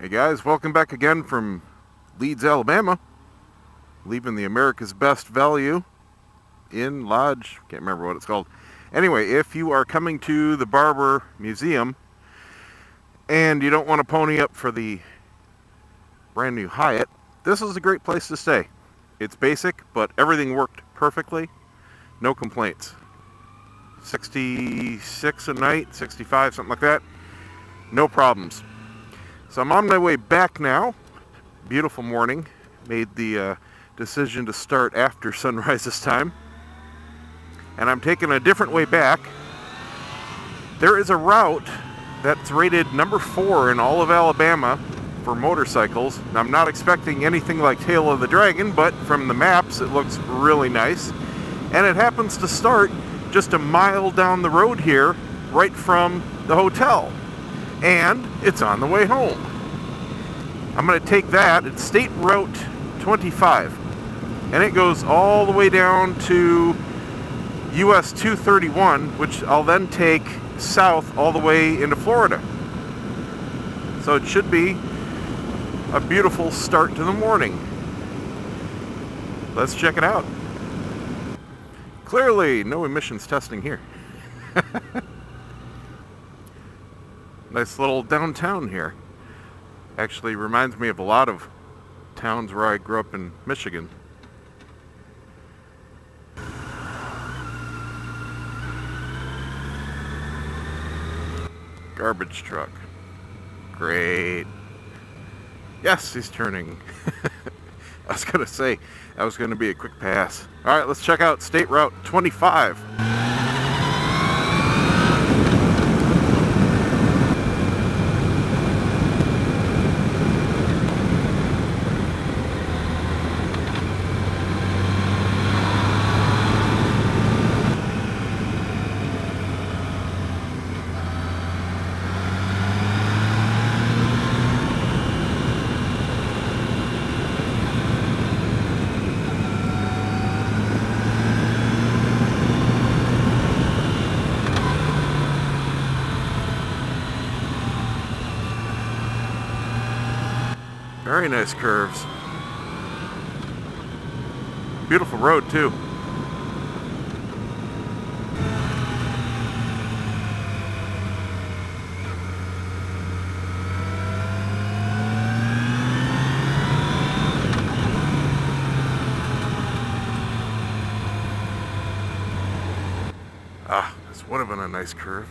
Hey guys, welcome back again from Leeds, Alabama. Leaving the America's Best Value Inn Lodge. Can't remember what it's called. Anyway, if you are coming to the Barber Museum and you don't want to pony up for the brand new Hyatt, this is a great place to stay. It's basic, but everything worked perfectly. No complaints. 66 a night, 65, something like that. No problems. So I'm on my way back now. Beautiful morning. Made the decision to start after sunrise this time. And I'm taking a different way back. There is a route that's rated number 4 in all of Alabama for motorcycles. Now, I'm not expecting anything like Tail of the Dragon, but from the maps it looks really nice. And it happens to start just a mile down the road here, right from the hotel. And it's on the way home. I'm going to take that. It's State Route 25. And it goes all the way down to US 231, which I'll then take south all the way into Florida. So it should be a beautiful start to the morning. Let's check it out. Clearly, no emissions testing here. Nice little downtown here. Actually reminds me of a lot of towns where I grew up in Michigan. Garbage truck. Great. Yes, he's turning. I was going to say, that was going to be a quick pass. Alright, let's check out State Route 25. Very nice curves. Beautiful road too. Ah, this would have been a nice curve.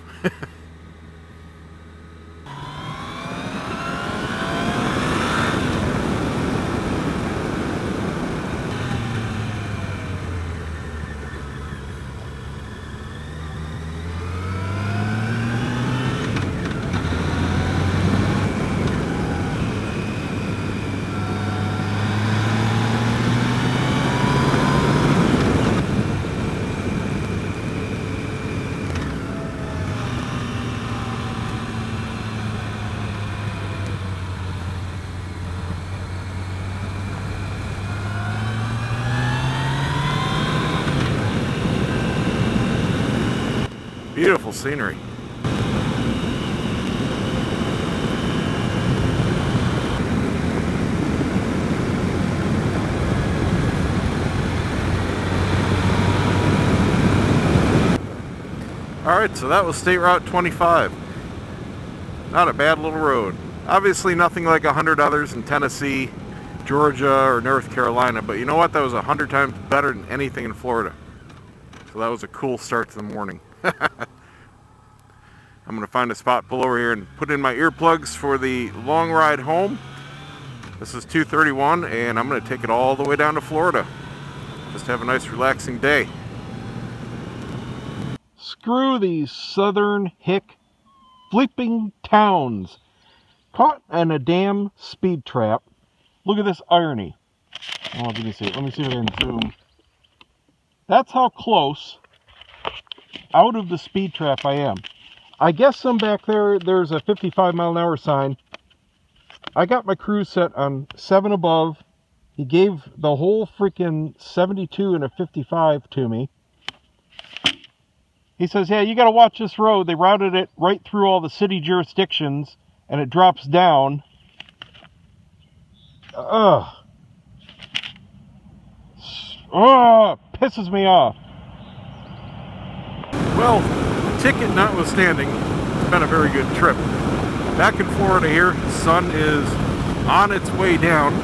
Beautiful scenery. Alright, so that was State Route 25. Not a bad little road. Obviously nothing like 100 others in Tennessee, Georgia, or North Carolina, but you know what? That was 100 times better than anything in Florida. So that was a cool start to the morning. I'm going to find a spot, pull over here, and put in my earplugs for the long ride home. This is 231, and I'm going to take it all the way down to Florida. Just have a nice relaxing day. Screw these southern hick flipping towns. Caught in a damn speed trap. Look at this irony. Oh, let me see if I can zoom. That's how close out of the speed trap I am. I guess back there's a 55-mile-an-hour sign. I got my cruise set on 7 above. He gave the whole freaking 72 and a 55 to me. He says, yeah, you got to watch this road. They routed it right through all the city jurisdictions, and it drops down. Ugh. Oh, pisses me off. Well, ticket notwithstanding, it's been a very good trip. Back in Florida here, the sun is on its way down.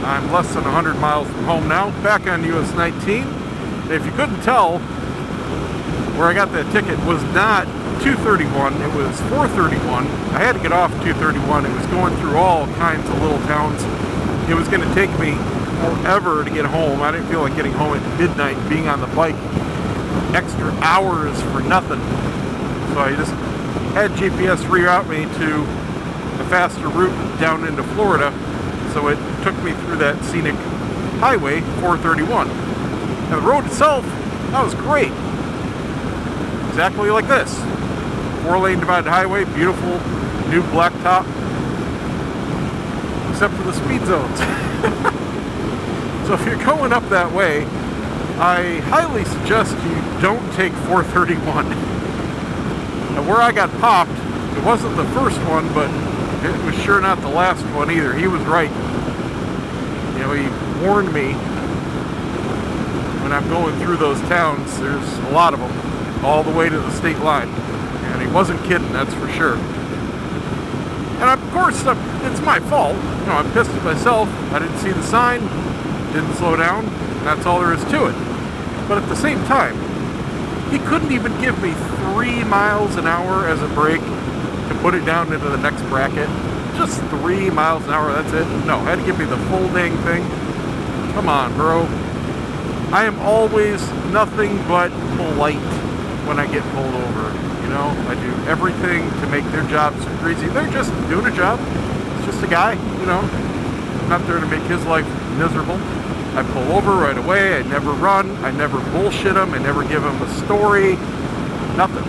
I'm less than 100 miles from home now, back on US 19. If you couldn't tell, where I got that ticket was not 231, it was 431. I had to get off 231. It was going through all kinds of little towns. It was going to take me forever to get home. I didn't feel like getting home at midnight, being on the bike extra hours for nothing. So I just had GPS reroute me to the faster route down into Florida. So it took me through that scenic highway, 431. Now the road itself, that was great. Exactly like this. 4-lane divided highway, beautiful new blacktop. Except for the speed zones. So if you're going up that way, I highly suggest you don't take 431. Now where I got popped, it wasn't the first one, but it was sure not the last one either. He was right. You know, he warned me when I'm going through those towns, there's a lot of them, all the way to the state line. And he wasn't kidding, that's for sure. And of course, it's my fault. You know, I'm pissed at myself. I didn't see the sign, didn't slow down, and that's all there is to it. But at the same time, he couldn't even give me 3 miles an hour as a brake to put it down into the next bracket. Just 3 miles an hour, that's it. No, had to give me the full dang thing. Come on, bro. I am always nothing but polite when I get pulled over. You know, I do everything to make their job super easy. They're just doing a job. It's just a guy, you know. I'm not there to make his life miserable. I pull over right away. I never run. I never bullshit him. I never give him a story. Nothing.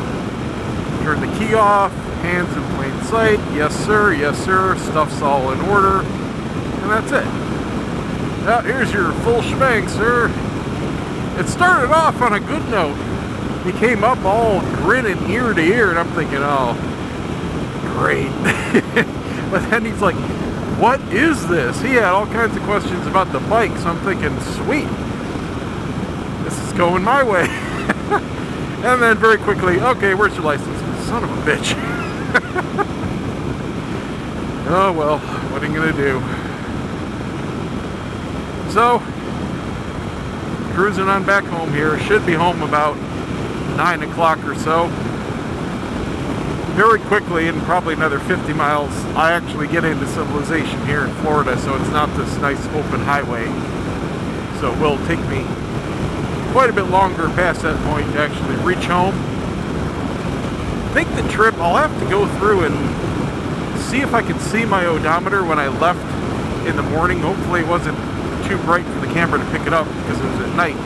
Turn the key off. Hands in plain sight. Yes, sir. Yes, sir. Stuff's all in order. And that's it. Now, here's your full shebang, sir. It started off on a good note. He came up all grinning ear to ear, and I'm thinking, oh, great. But then he's like, what is this? He had all kinds of questions about the bike, so I'm thinking, sweet. This is going my way. And then very quickly, okay, where's your license? Son of a bitch. Oh, well, what are you going to do? So, cruising on back home here. Should be home about 9 o'clock or so. Very quickly, in probably another 50 miles, I actually get into civilization here in Florida, so it's not this nice open highway. So it will take me quite a bit longer past that point to actually reach home. I think the trip, I'll have to go through and see if I can see my odometer when I left in the morning. Hopefully it wasn't too bright for the camera to pick it up because it was at night.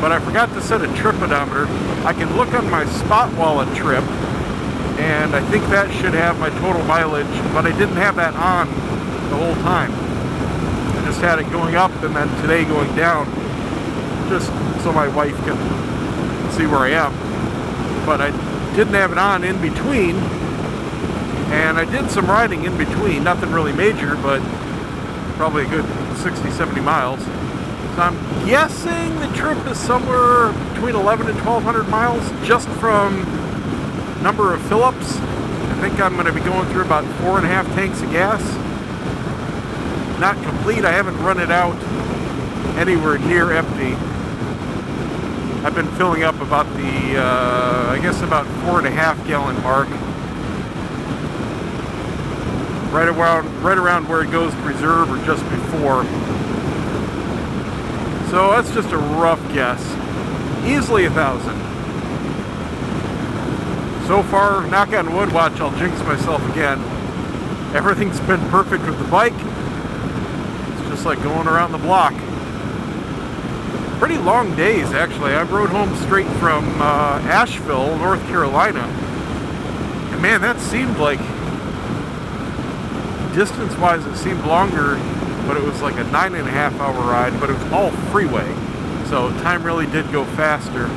But I forgot to set a trip odometer. I can look on my spot wallet trip, and I think that should have my total mileage, but I didn't have that on the whole time. I just had it going up and then today going down, just so my wife can see where I am. But I didn't have it on in between, and I did some riding in between, nothing really major, but probably a good 60-70 miles. So I'm guessing the trip is somewhere between 11 and 1,200 miles just from number of fill-ups. I think I'm going to be going through about 4.5 tanks of gas. Not complete. I haven't run it out anywhere near empty. I've been filling up about the, I guess about 4.5 gallon mark. Right around where it goes to reserve or just before. So that's just a rough guess. Easily 1,000. So far, knock on wood, watch, I'll jinx myself again. Everything's been perfect with the bike. It's just like going around the block. Pretty long days, actually. I rode home straight from Asheville, North Carolina. And man, that seemed like, distance-wise, it seemed longer, but it was like a 9.5 hour ride, but it was all freeway. So time really did go faster.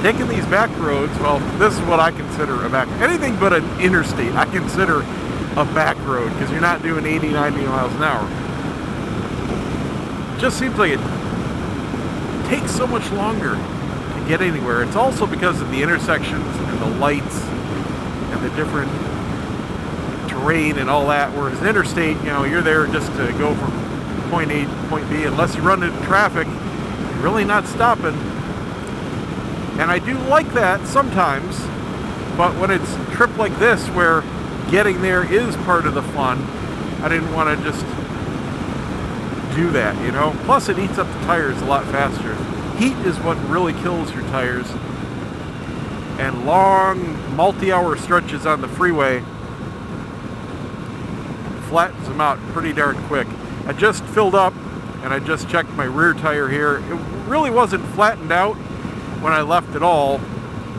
Taking these back roads, well, this is what I consider a back, anything but an interstate, I consider a back road because you're not doing 80, 90 miles an hour. It just seems like it takes so much longer to get anywhere. It's also because of the intersections and the lights and the different terrain and all that, whereas the interstate, you know, you're there just to go from point A to point B. Unless you run into traffic, you're really not stopping. And I do like that sometimes, but when it's a trip like this where getting there is part of the fun, I didn't want to just do that, you know. Plus it eats up the tires a lot faster. Heat is what really kills your tires, and long multi-hour stretches on the freeway flattens them out pretty darn quick. I just filled up and I just checked my rear tire here. It really wasn't flattened out when I left at all.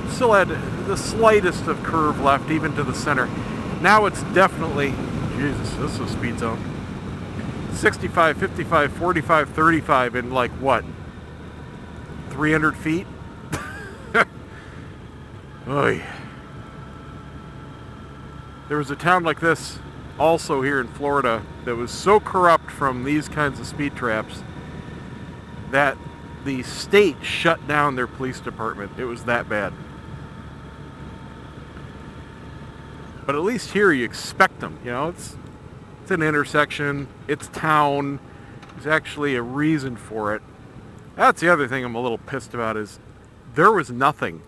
Still had the slightest of curve left, even to the center. Now it's definitely, Jesus, this is a speed zone. 65, 55, 45, 35 in like what? 300 feet? Oy. There was a town like this also here in Florida that was so corrupt from these kinds of speed traps that the state shut down their police department. It was that bad. But at least here you expect them, you know. It's an intersection, it's town, there's actually a reason for it. That's the other thing I'm a little pissed about, is there was nothing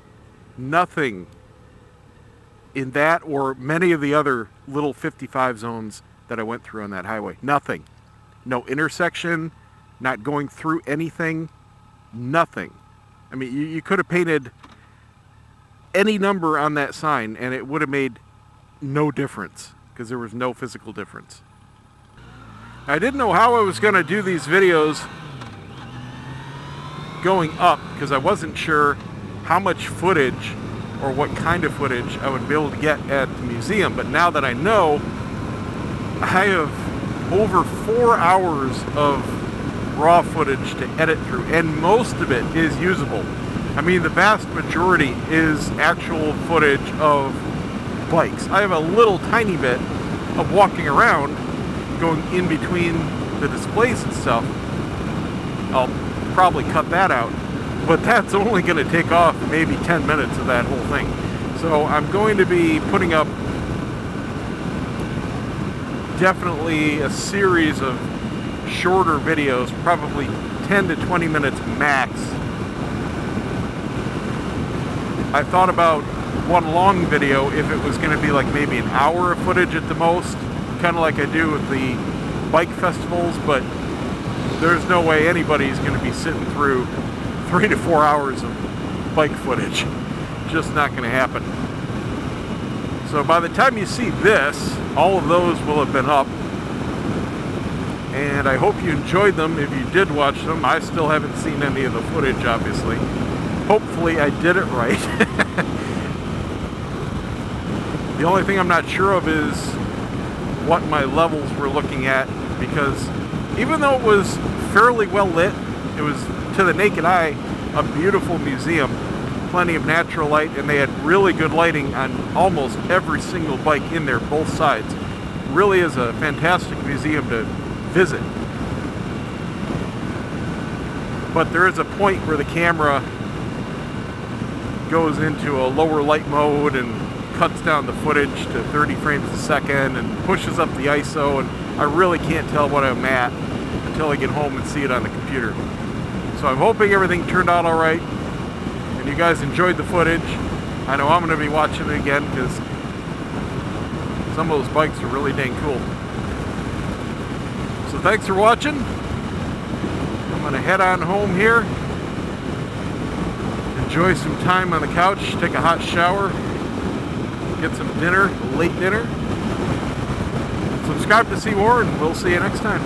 in that or many of the other little 55 zones that I went through on that highway. Nothing. No intersection, not going through anything, nothing. I mean, you could have painted any number on that sign and it would have made no difference because there was no physical difference. I didn't know how I was going to do these videos going up because I wasn't sure how much footage or what kind of footage I would be able to get at the museum. But now that I know, I have over 4 hours of raw footage to edit through, and most of it is usable. I mean, the vast majority is actual footage of bikes. I have a little tiny bit of walking around, going in between the displays and stuff. I'll probably cut that out, but that's only going to take off maybe 10 minutes of that whole thing. So I'm going to be putting up definitely a series of shorter videos, probably 10 to 20 minutes max. I thought about one long video if it was going to be like maybe an hour of footage at the most, kind of like I do with the bike festivals, but there's no way anybody's going to be sitting through 3 to 4 hours of bike footage. Just not going to happen. So by the time you see this, all of those will have been up. And I hope you enjoyed them. If you did watch them, I still haven't seen any of the footage, obviously. Hopefully I did it right. The only thing I'm not sure of is what my levels were looking at, because even though it was fairly well lit, it was, to the naked eye, a beautiful museum, plenty of natural light, and they had really good lighting on almost every single bike in there, both sides. It really is a fantastic museum to visit. But there is a point where the camera goes into a lower light mode and cuts down the footage to 30 frames a second and pushes up the ISO, and I really can't tell what I'm at until I get home and see it on the computer. So I'm hoping everything turned out all right and you guys enjoyed the footage. I know I'm going to be watching it again because some of those bikes are really dang cool. So thanks for watching. I'm going to head on home here, enjoy some time on the couch, take a hot shower, get some dinner, late dinner. Subscribe to see more, and we'll see you next time.